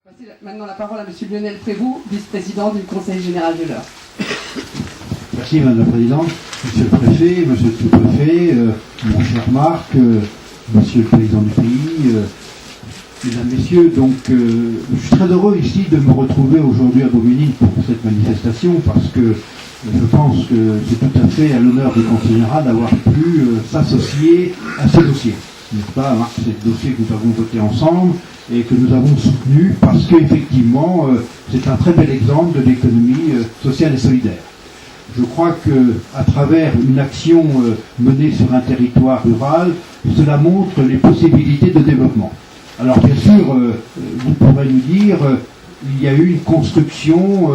Passer maintenant la parole à M. Lionel Prévost, vice-président du Conseil général de l'Eure. Merci Madame la Présidente, Monsieur le Préfet, Monsieur le Sous-préfet, mon cher Marc, Monsieur le Président du pays, Mesdames, Messieurs, donc je suis très heureux ici de me retrouver aujourd'hui à Beauménil pour cette manifestation parce que je pense que c'est tout à fait à l'honneur du Conseil général d'avoir pu s'associer à ce dossier. N'est-ce pas, Marc, c'est le dossier que nous avons voté ensemble et que nous avons soutenu parce qu'effectivement, c'est un très bel exemple de l'économie sociale et solidaire. Je crois qu'à travers une action menée sur un territoire rural, cela montre les possibilités de développement. Alors bien sûr, vous pourrez nous dire, il y a eu une construction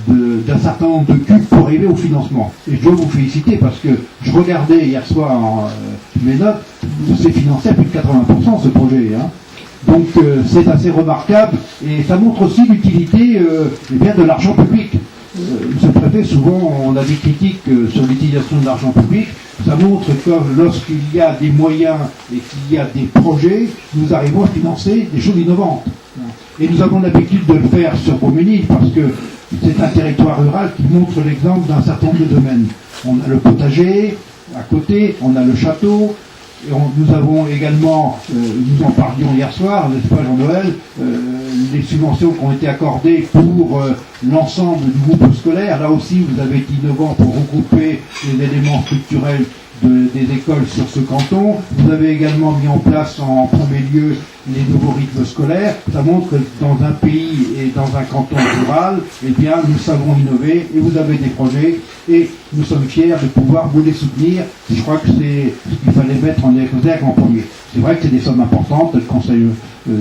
d'un certain nombre de cubes pour arriver au financement. Et je dois vous féliciter parce que je regardais hier soir mes notes, c'est financé à plus de 80% ce projet. Hein. Donc c'est assez remarquable et ça montre aussi l'utilité de l'argent public. Monsieur le Préfet, souvent on a des critiques sur l'utilisation de l'argent public. Ça montre que lorsqu'il y a des moyens et qu'il y a des projets, nous arrivons à financer des choses innovantes. Et nous avons l'habitude de le faire sur Beauménil parce que c'est un territoire rural qui montre l'exemple d'un certain nombre de domaines. On a le potager à côté, on a le château. Et nous avons également, nous en parlions hier soir, n'est-ce pas Jean-Noël, les subventions qui ont été accordées pour l'ensemble du groupe scolaire. Là aussi, vous avez été innovant pour regrouper les éléments structurels des écoles sur ce canton. Vous avez également mis en place en premier lieu les nouveaux rythmes scolaires. Ça montre que dans un pays et dans un canton rural, eh bien, nous savons innover et vous avez des projets et nous sommes fiers de pouvoir vous les soutenir. Je crois que c'est ce qu'il fallait mettre en exergue en premier. C'est vrai que c'est des sommes importantes. Le Conseil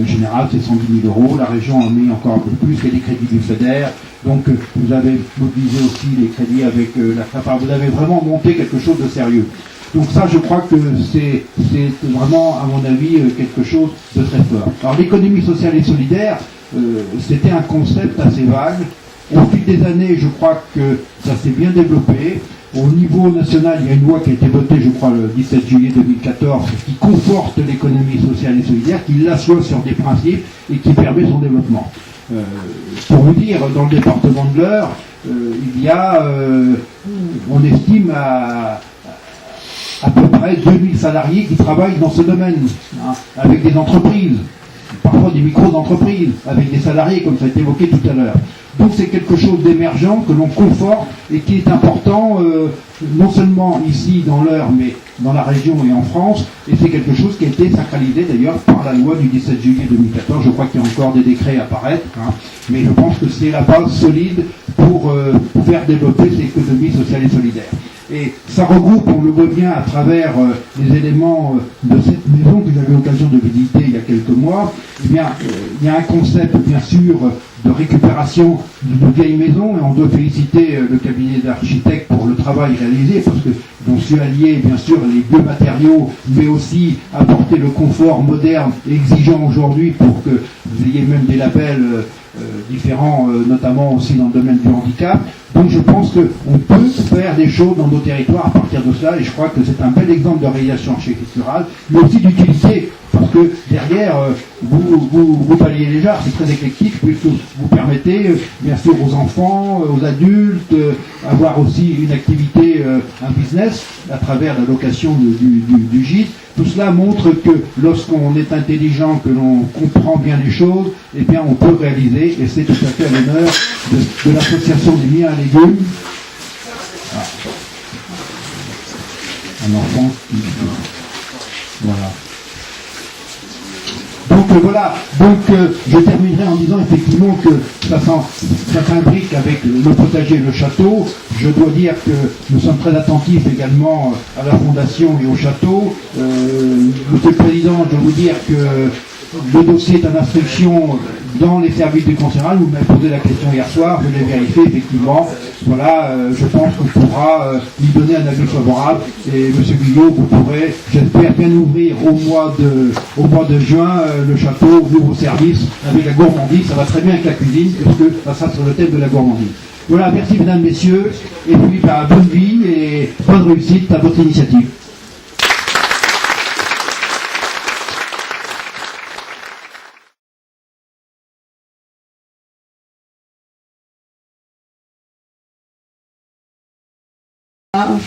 général, c'est 110 000 €. La région en met encore un peu plus. Il y a des crédits du FEDER. Donc, vous avez mobilisé aussi les crédits avec la CRAPA. Vous avez vraiment monté quelque chose de sérieux. Donc ça, je crois que c'est vraiment, à mon avis, quelque chose de très fort. Alors, l'économie sociale et solidaire, c'était un concept assez vague. Au fil des années, je crois que ça s'est bien développé. Au niveau national, il y a une loi qui a été votée, je crois, le 17 juillet 2014, qui conforte l'économie sociale et solidaire, qui l'assoit sur des principes et qui permet son développement. Pour vous dire, dans le département de l'Eure, il y a, on estime à peu près 2000 salariés qui travaillent dans ce domaine, hein, avec des entreprises, parfois des micro-entreprises, avec des salariés, comme ça a été évoqué tout à l'heure. Donc c'est quelque chose d'émergent que l'on conforte et qui est important, non seulement ici dans l'Eure, mais dans la région et en France, et c'est quelque chose qui a été sacralisé d'ailleurs par la loi du 17 juillet 2014. Je crois qu'il y a encore des décrets à apparaître, hein, mais je pense que c'est la base solide pour faire développer cette économie sociale et solidaire. Et ça regroupe, on le voit bien à travers les éléments de cette maison que j'avais l'occasion de visiter il y a quelques mois. Eh bien, il y a un concept, bien sûr, de récupération d'une vieille maison, et on doit féliciter le cabinet d'architectes pour le travail réalisé, parce que on su allier, bien sûr, les biomatériaux, mais aussi apporter le confort moderne et exigeant aujourd'hui pour que vous ayez même des labels différents, notamment aussi dans le domaine du handicap. Donc je pense qu'on peut faire des choses dans nos territoires à partir de cela, et je crois que c'est un bel exemple de réalisation architecturale, mais aussi d'utilité, parce que derrière, vous balayez les jarres, c'est très éclectique, puisque vous permettez, bien sûr, aux enfants, aux adultes, avoir aussi une activité, un business, à travers la location du gîte. Tout cela montre que lorsqu'on est intelligent, que l'on comprend bien les choses, eh bien on peut réaliser, et c'est tout à fait à l'honneur de l'association des miens à légumes. Ah. Un enfant qui... Voilà. Donc je terminerai en disant effectivement que ça s'imbrique avec le potager et le château. Je dois dire que nous sommes très attentifs également à la fondation et au château. Monsieur le Président, je dois vous dire que le dossier est en instruction dans les services du Conseil général. Vous m'avez posé la question hier soir, je l'ai vérifié effectivement. Voilà, je pense qu'on pourra lui donner un avis favorable. Et Monsieur Guyot, vous pourrez, j'espère, bien ouvrir au mois de juin le château, nouveau service avec la gourmandise. Ça va très bien avec la cuisine, puisque ça sera sur le thème de la gourmandise. Voilà, merci mesdames, messieurs, et puis bonne vie et bonne réussite à votre initiative. Ah,